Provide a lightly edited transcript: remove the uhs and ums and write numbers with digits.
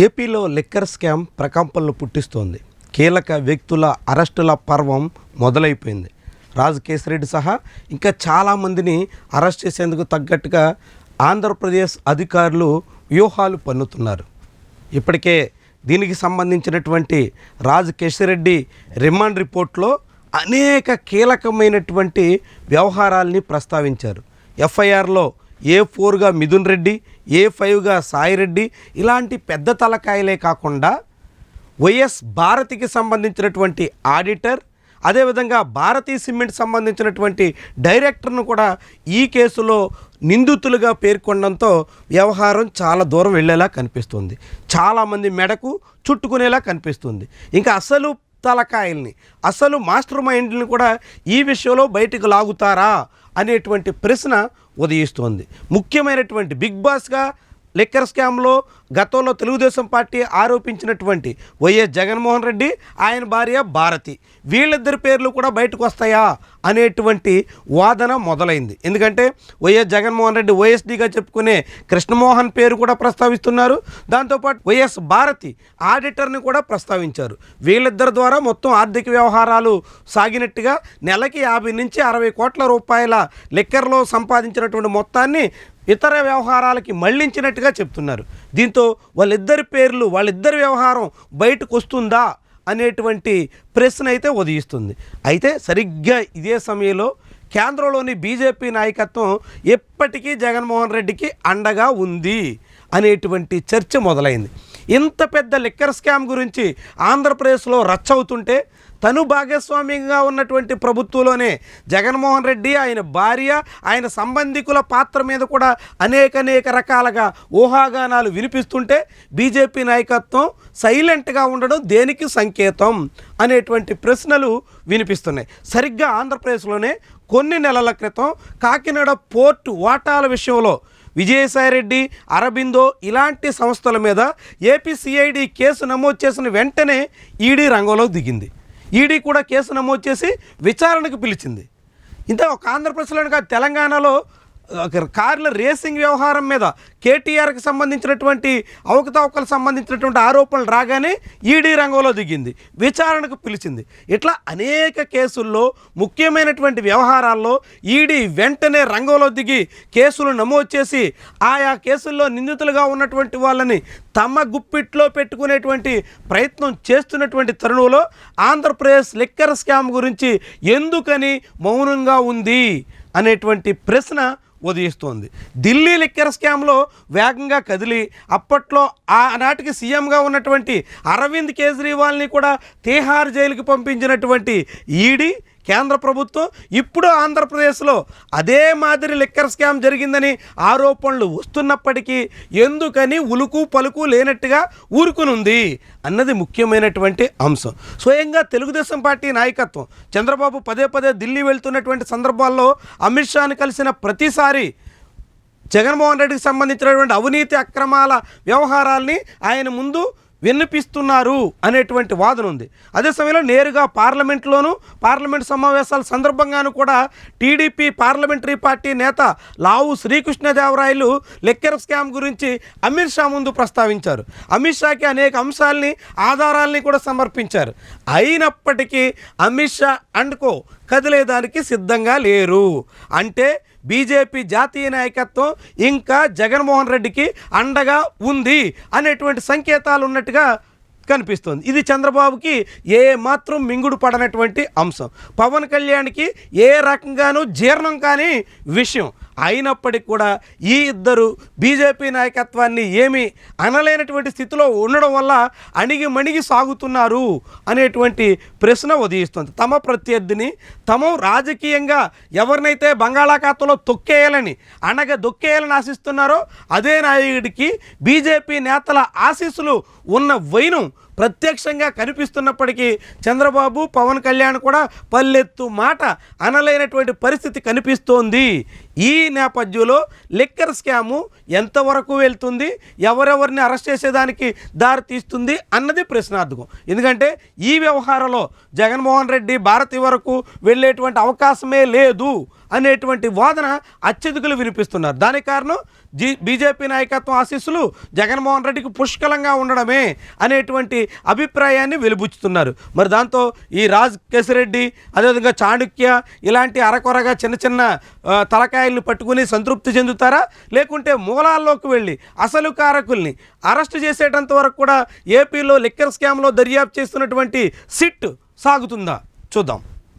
ఏపీలో liquor scam ప్రకంపనలు పుట్టిస్తోంది. కీలక వ్యక్తుల అరెస్టుల పర్వం మొదలైపోయింది. రాజ్ కేశిరెడ్డి సహా ఇంకా చాలామందిని అరెస్ట్ చేసేందుకు తగ్గట్టుగా ఆంధ్రప్రదేశ్ అధికారులు వ్యూహాలు పన్నుతున్నారు. ఇప్పటికే దీనికి సంబంధించినటువంటి రాజ్ కేశిరెడ్డి రిమాండ్ రిపోర్ట్లో అనేక కీలకమైనటువంటి వ్యవహారాల్ని ప్రస్తావించారు. ఎఫ్ఐఆర్లో A4గా మిథున్ రెడ్డి, A5గా సాయి రెడ్డి ఇలాంటి పెద్ద తలకాయలే కాకుండా వైఎస్ భారతికి సంబంధించినటువంటి ఆడిటర్, అదేవిధంగా భారతీ సిమెంట్ సంబంధించినటువంటి డైరెక్టర్ను కూడా ఈ కేసులో నిందితులుగా పేర్కొనడంతో వ్యవహారం చాలా దూరం వెళ్ళేలా కనిపిస్తుంది. చాలామంది మెడకు చుట్టుకునేలా కనిపిస్తుంది. ఇంకా అసలు తలకాయల్ని, అసలు మాస్టర్ మైండ్ని కూడా ఈ విషయంలో బయటకు లాగుతారా అనేటువంటి ప్రశ్న ఉదయిస్తోంది. ముఖ్యమైనటువంటి బిగ్ బాస్గా లిక్కర్ స్కామ్లో గతంలో తెలుగుదేశం పార్టీ ఆరోపించినటువంటి వైఎస్ జగన్మోహన్ రెడ్డి, ఆయన భార్య భారతి, వీళ్ళిద్దరి పేర్లు కూడా బయటకు వస్తాయా అనేటువంటి వాదన మొదలైంది. ఎందుకంటే వైఎస్ జగన్మోహన్ రెడ్డి వైఎస్డీగా చెప్పుకునే కృష్ణమోహన్ పేరు కూడా ప్రస్తావిస్తున్నారు. దాంతోపాటు వైఎస్ భారతి ఆడిటర్ని కూడా ప్రస్తావించారు. వీళ్ళిద్దరి ద్వారా మొత్తం ఆర్థిక వ్యవహారాలు సాగినట్టుగా నెలకి 50 నుంచి 60 కోట్ల రూపాయల లిక్కర్లో సంపాదించినటువంటి మొత్తాన్ని ఇతర వ్యవహారాలకి మళ్లించినట్టుగా చెప్తున్నారు. దీంతో వాళ్ళిద్దరి వ్యవహారం బయటకు వస్తుందా అనేటువంటి ప్రశ్న అయితే ఉదయిస్తుంది. అయితే సరిగ్గా ఇదే సమయంలో కేంద్రంలోని బీజేపీ నాయకత్వం ఎప్పటికీ జగన్మోహన్ రెడ్డికి అండగా ఉంది అనేటువంటి చర్చ మొదలైంది. ఇంత పెద్ద లిక్కర్ స్కామ్ గురించి ఆంధ్రప్రదేశ్లో రచ్చ అవుతుంటే తను భాగస్వామ్యంగా ఉన్నటువంటి ప్రభుత్వంలోనే జగన్మోహన్ రెడ్డి, ఆయన భార్య, ఆయన సంబంధికుల పాత్ర మీద కూడా అనేక రకాలుగా ఊహాగానాలు వినిపిస్తుంటే బీజేపీ నాయకత్వం సైలెంట్గా ఉండడం దేనికి సంకేతం అనేటువంటి ప్రశ్నలు వినిపిస్తున్నాయి. సరిగ్గా ఆంధ్రప్రదేశ్లోనే కొన్ని నెలల క్రితం కాకినాడ పోర్టు వాటాల విషయంలో విజయసాయిరెడ్డి, అరబిందో ఇలాంటి సంస్థల మీద ఏపీసీఐడి కేసు నమోదు చేసిన వెంటనే ఈడీ రంగంలోకి దిగింది. ఈడీ కూడా కేసు నమోదు చేసి విచారణకు పిలిచింది. ఇంత ఒక ఆంధ్రప్రదేశ్లోని కాదు, తెలంగాణలో కార్ల రేసింగ్ వ్యవహారం మీద కేటీఆర్కి సంబంధించినటువంటి అవకతవకలకు సంబంధించినటువంటి ఆరోపణలు రాగానే ఈడీ రంగంలో దిగింది, విచారణకు పిలిచింది. ఇట్లా అనేక కేసుల్లో ముఖ్యమైనటువంటి వ్యవహారాల్లో ఈడీ వెంటనే రంగంలో దిగి కేసులు నమోదు చేసి ఆయా కేసుల్లో నిందితులుగా ఉన్నటువంటి వాళ్ళని తమ గుప్పిట్లో పెట్టుకునేటువంటి ప్రయత్నం చేస్తున్నటువంటి తరుణంలో ఆంధ్రప్రదేశ్ లిక్కర్ స్కామ్ గురించి ఎందుకని మౌనంగా ఉంది అనేటువంటి ప్రశ్న ఉదయిస్తోంది. ఢిల్లీ లిక్కర్ స్కామ్లో వేగంగా కదిలి అప్పట్లో ఆనాటికి సీఎంగా ఉన్నటువంటి అరవింద్ కేజ్రీవాల్ని కూడా తీహార్ జైలుకి పంపించినటువంటి ఈడీ కేంద్ర ప్రభుత్వం ఇప్పుడు ఆంధ్రప్రదేశ్లో అదే మాదిరి లిక్కర్ స్కామ్ జరిగిందని ఆరోపణలు వస్తున్నప్పటికీ ఎందుకని ఉలుకు పలుకు లేనట్టుగా ఊరుకునుంది అన్నది ముఖ్యమైనటువంటి అంశం. స్వయంగా తెలుగుదేశం పార్టీ నాయకత్వం చంద్రబాబు పదే ఢిల్లీ వెళ్తున్నటువంటి సందర్భాల్లో అమిత్ షాని కలిసిన ప్రతిసారి జగన్మోహన్ రెడ్డికి సంబంధించినటువంటి అవినీతి అక్రమాల వ్యవహారాల్ని ఆయన ముందు వినిపిస్తున్నారు అనేటువంటి వాదన ఉంది. అదే సమయంలో నేరుగా పార్లమెంట్ సమావేశాల సందర్భంగాను కూడా టీడీపీ పార్లమెంటరీ పార్టీ నేత లావు శ్రీకృష్ణదేవరాయలు లిక్కర్ స్కామ్ గురించి అమిత్ షా ముందు ప్రస్తావించారు. అమిత్ షాకి అనేక అంశాలని, ఆధారాలని కూడా సమర్పించారు. అయినప్పటికీ అమిత్ షా అండ్కో కదిలేదానికి సిద్ధంగా లేరు. అంటే బీజేపీ జాతీయ నాయకత్వం ఇంకా జగన్మోహన్ రెడ్డికి అండగా ఉంది అనేటువంటి సంకేతాలు ఉన్నట్టుగా కనిపిస్తుంది. ఇది చంద్రబాబుకి ఏ మాత్రం మింగుడు పడనటువంటి అంశం, పవన్ కళ్యాణ్కి ఏ రకంగానూ జీర్ణం కాని విషయం. అయినప్పటికీ కూడా ఈ ఇద్దరు బీజేపీ నాయకత్వాన్ని ఏమీ అనలేనటువంటి స్థితిలో ఉండడం వల్ల అణిగి సాగుతున్నారు అనేటువంటి ప్రశ్న ఉదయిస్తుంది. తమ ప్రత్యర్థిని తమ రాజకీయంగా ఎవరినైతే బంగాళాఖాతంలో దొక్కేయాలని ఆశిస్తున్నారో అదే నాయకుడికి బీజేపీ నేతల ఆశీస్సులు ఉన్న వైనం ప్రత్యక్షంగా కనిపిస్తున్నప్పటికీ చంద్రబాబు, పవన్ కళ్యాణ్ కూడా పల్లెత్తు మాట అనలేనటువంటి పరిస్థితి కనిపిస్తోంది. ఈ నేపథ్యంలో లిక్కర్ స్కాము ఎంతవరకు వెళ్తుంది, ఎవరెవరిని అరెస్ట్ చేసేదానికి దారి తీస్తుంది అన్నది ప్రశ్నార్థకం. ఎందుకంటే ఈ వ్యవహారంలో జగన్మోహన్ రెడ్డి భారతి వరకు వెళ్ళేటువంటి అవకాశమే లేదు అనేటువంటి వాదన అత్యధికులు వినిపిస్తున్నారు. దానికి కారణం బీజేపీ నాయకత్వం ఆశీస్సులు జగన్మోహన్ రెడ్డికి పుష్కలంగా ఉండడమే అనేటువంటి అభిప్రాయాన్ని వెలిబుచ్చుతున్నారు. మరి దాంతో ఈ రాజ్ కేసిరెడ్డి, అదేవిధంగా చాణుక్య ఇలాంటి అరకొరగా చిన్న చిన్న తలకాయలను పట్టుకుని సంతృప్తి చెందుతారా, లేకుంటే మూలాల్లోకి వెళ్ళి అసలు కారకుల్ని అరెస్ట్ చేసేటంత వరకు కూడా ఏపీలో లిక్కర్ స్కామ్లో దర్యాప్తు చేస్తున్నటువంటి సిట్ సాగుతుందా? చూద్దాం.